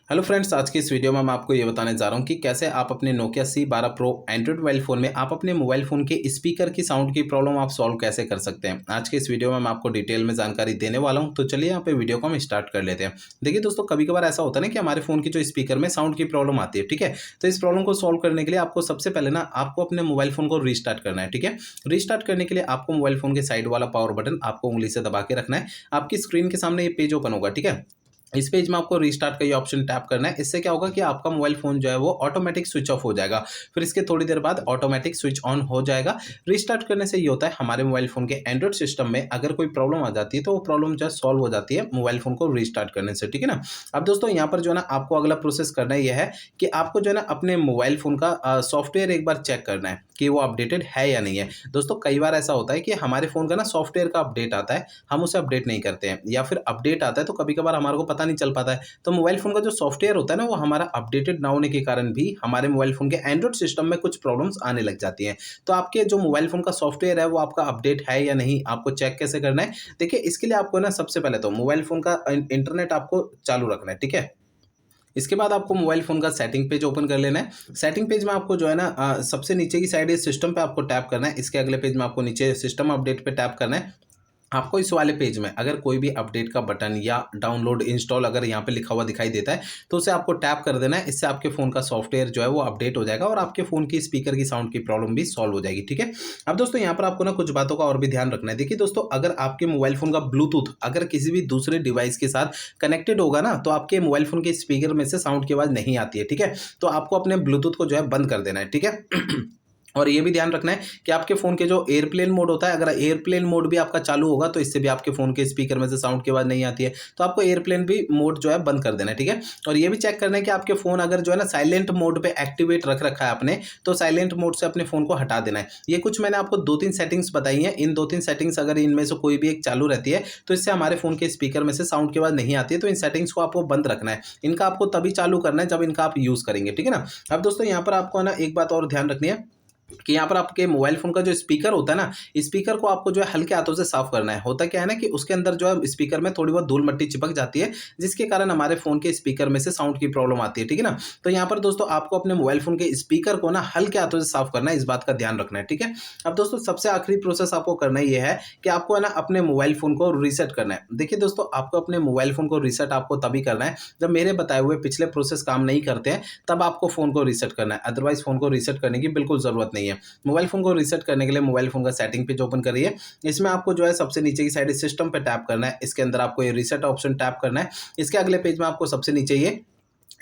Hello friends, आज की इस वीडियो में मैं आपको ये बताने जा रहा हूँ कि कैसे आप अपने Nokia C12 pro Android mobile phone में आप अपने मोबाइल फ़ोन के स्पीकर की साउंड की प्रॉब्लम आप सॉल्व कैसे कर सकते हैं। आज के इस वीडियो में मैं आपको डिटेल में जानकारी देने वाला हूँ, तो चलिए यहाँ पे वीडियो को हम स्टार्ट कर लेते हैं। देखिए दोस्तों, कभी-कभार ऐसा होता है ना कि हमारे फ़ोन की जो स्पीकर में साउंड की प्रॉब्लम आती है, ठीक है? तो इस प्रॉब्लम को सॉल्व करने के लिए आपको सबसे पहले ना आपको अपने मोबाइल फ़ोन को रीस्टार्ट करना है, ठीक है? रीस्टार्ट करने के लिए आपको मोबाइल फ़ोन के साइड वाला पावर बटन आपको उँगली से दबा के रखना है। आपकी स्क्रीन के सामने ये पेज ओपन होगा, ठीक है? इस पेज में आपको रीस्टार्ट का ये ऑप्शन टैप करना है। इससे क्या होगा कि आपका मोबाइल फ़ोन जो है वो ऑटोमेटिक स्विच ऑफ हो जाएगा। फिर इसके थोड़ी देर बाद ऑटोमेटिक स्विच ऑन हो जाएगा। रीस्टार्ट करने से ये होता है, हमारे मोबाइल फ़ोन के एंड्रॉइड सिस्टम में अगर कोई प्रॉब्लम आ जाती है तो वो प्रॉब्लम जो है सॉल्व हो जाती है मोबाइल फ़ोन को रीस्टार्ट करने से, ठीक है ना? अब दोस्तों यहाँ पर जो है ना आपको अगला प्रोसेस करना ये है कि आपको जो है ना अपने मोबाइल फ़ोन का सॉफ्टवेयर एक बार चेक करना है कि वो अपडेटेड है या नहीं है। दोस्तों कई बार ऐसा होता है कि हमारे फ़ोन का ना सॉफ्टवेयर का अपडेट आता है, हम उसे अपडेट नहीं करते हैं, या फिर अपडेट आता है तो कभी-कभार हमारे को पता नहीं चल पाता है। तो मोबाइल फ़ोन का जो सॉफ्टवेयर होता है ना, वो हमारा अपडेटेड ना होने के कारण भी हमारे मोबाइल फ़ोन के एंड्रॉइड सिस्टम में कुछ प्रॉब्लम्स आने लग जाती हैं। तो आपके जो मोबाइल फ़ोन का सॉफ्टवेयर है वो आपका अपडेट है या नहीं, आपको चेक कैसे करना है? देखिए, इसके लिए आपको ना सबसे पहले तो मोबाइल फ़ोन का इंटरनेट आपको चालू रखना है, ठीक है? इसके बाद आपको मोबाइल फ़ोन का सेटिंग पेज ओपन कर लेना है। सेटिंग पेज में आपको जो है ना सबसे नीचे की साइड सिस्टम पे आपको टैप करना है। इसके अगले पेज में आपको नीचे सिस्टम अपडेट पे टैप करना है। आपको इस वाले पेज में अगर कोई भी अपडेट का बटन या डाउनलोड इंस्टॉल अगर यहाँ पे लिखा हुआ दिखाई देता है, तो उसे आपको टैप कर देना है। इससे आपके फ़ोन का सॉफ्टवेयर जो है वो अपडेट हो जाएगा और आपके फ़ोन की स्पीकर की साउंड की प्रॉब्लम भी सॉल्व हो जाएगी, ठीक है? अब दोस्तों यहाँ पर आपको ना कुछ बातों का और भी ध्यान रखना है। देखिए दोस्तों, अगर आपके मोबाइल फ़ोन का ब्लूटूथ अगर किसी भी दूसरे डिवाइस के साथ कनेक्टेड होगा ना, तो आपके मोबाइल फ़ोन के स्पीकर में से साउंड की आवाज़ नहीं आती है, ठीक है? तो आपको अपने ब्लूटूथ को जो है बंद कर देना है, ठीक है? और ये भी ध्यान रखना है कि आपके फ़ोन के जो एयरप्लेन मोड होता है, अगर एयरप्लेन मोड भी आपका चालू होगा तो इससे भी आपके फ़ोन के स्पीकर में से साउंड की आवाज़ नहीं आती है। तो आपको एयरप्लेन भी मोड जो है बंद कर देना है, ठीक है? और ये भी चेक करना है कि आपके फ़ोन अगर जो है ना साइलेंट मोड पे एक्टिवेट रख रखा है आपने, तो साइलेंट मोड से अपने फ़ोन को हटा देना है। ये कुछ मैंने आपको 2-3 सेटिंग्स बताई हैं। इन 2-3 सेटिंग्स अगर इनमें से कोई भी एक चालू रहती है, तो इससे हमारे फ़ोन के स्पीकर में से साउंड की आवाज़ नहीं आती है। तो इन सेटिंग्स को आपको बंद रखना है। इनका आपको तभी चालू करना है जब इनका आप यूज़ करेंगे, ठीक है ना? अब दोस्तों यहाँ पर आपको है ना एक बात और ध्यान रखनी है कि यहाँ पर आपके मोबाइल फ़ोन का जो स्पीकर होता है ना, स्पीकर को आपको जो है हल्के हाथों से साफ़ करना है। होता क्या है ना कि उसके अंदर जो है स्पीकर में थोड़ी बहुत धूल-मट्टी चिपक जाती है, जिसके कारण हमारे फ़ोन के स्पीकर में से साउंड की प्रॉब्लम आती है, ठीक है ना? तो यहाँ पर दोस्तों आपको अपने मोबाइल फ़ोन के स्पीकर को ना हल्के हाथों से साफ़ करना है, इस बात का ध्यान रखना है, ठीक है? अब दोस्तों सबसे आखिरी प्रोसेस आपको करना ये है कि आपको है ना अपने मोबाइल फ़ोन को रीसेट करना है। देखिए दोस्तों, आपको अपने मोबाइल फ़ोन को रीसेट आपको तभी करना है, जब मेरे बताए हुए पिछले प्रोसेस काम नहीं करते हैं, तब आपको फ़ोन को रीसेट करना है। अदरवाइज़ फ़ोन को रीसेट करने की बिल्कुल ज़रूरत नहीं है। मोबाइल फ़ोन को रीसेट करने के लिए मोबाइल फ़ोन का सेटिंग पेज ओपन करिए। इसमें आपको जो है सबसे नीचे की साइड सिस्टम पे टैप करना है। इसके अंदर आपको ये रीसेट ऑप्शन टैप करना है। इसके अगले पेज में आपको सबसे नीचे ये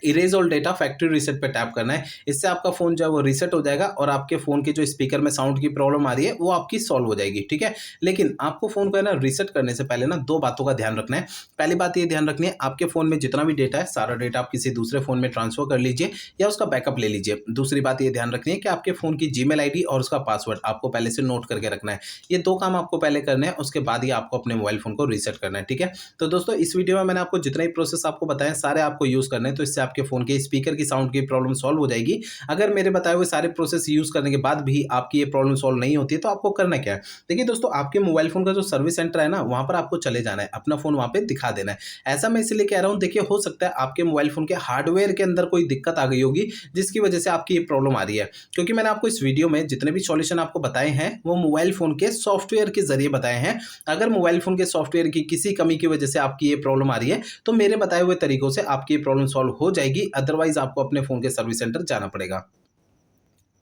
erase all data factory reset पे टैप करना है। इससे आपका फ़ोन जो है वो रीसेट हो जाएगा और आपके फ़ोन के जो स्पीकर में साउंड की प्रॉब्लम आ रही है वो आपकी सॉल्व हो जाएगी, ठीक है? लेकिन आपको फ़ोन को है ना रीसेट करने से पहले ना 2 बातों का ध्यान रखना है। पहली बात ये ध्यान रखनी है, आपके फ़ोन में जितना भी डेटा है सारा डेटा आप किसी दूसरे फ़ोन में ट्रांसफ़र कर लीजिए या उसका बैकअप ले लीजिए। दूसरी बात ये ध्यान रखनी है कि आपके फ़ोन की जीमेल आईडी और उसका पासवर्ड आपको पहले से नोट करके रखना है। ये 2 काम आपको पहले करने हैं, उसके बाद ही आपको अपने मोबाइल फ़ोन को रीसेट करना है, ठीक है? तो दोस्तों इस वीडियो में मैंने आपको जितने भी प्रोसेस आपको बताए हैं सारे आपको यूज़ करने हैं, तो इससे आपके फ़ोन के स्पीकर की साउंड की प्रॉब्लम सॉल्व हो जाएगी। अगर मेरे बताए हुए सारे प्रोसेस यूज़ करने के बाद भी आपकी ये प्रॉब्लम सॉल्व नहीं होती है, तो आपको करना क्या है? देखिए दोस्तों, आपके मोबाइल फ़ोन का जो सर्विस सेंटर है ना, वहाँ पर आपको चले जाना है, अपना फ़ोन वहाँ पे दिखा देना है। ऐसा मैं इसलिए कह रहा हूँ, देखिए हो सकता है आपके मोबाइल फ़ोन के हार्डवेयर के अंदर कोई दिक्कत आ गई होगी, जिसकी वजह से आपकी ये प्रॉब्लम आ रही है। क्योंकि मैंने आपको इस वीडियो में जितने भी सॉल्यूशन आपको बताए हैं, वो मोबाइल फ़ोन के सॉफ्टवेयर के ज़रिए बताए हैं। अगर मोबाइल फ़ोन के सॉफ्टवेयर की किसी कमी की वजह से आपकी ये प्रॉब्लम आ रही है, तो मेरे बताए हुए तरीकों से आपकी ये प्रॉब्लम सॉल्व हो जाएगी। अदरवाइज़ आपको अपने फ़ोन के सर्विस सेंटर जाना पड़ेगा।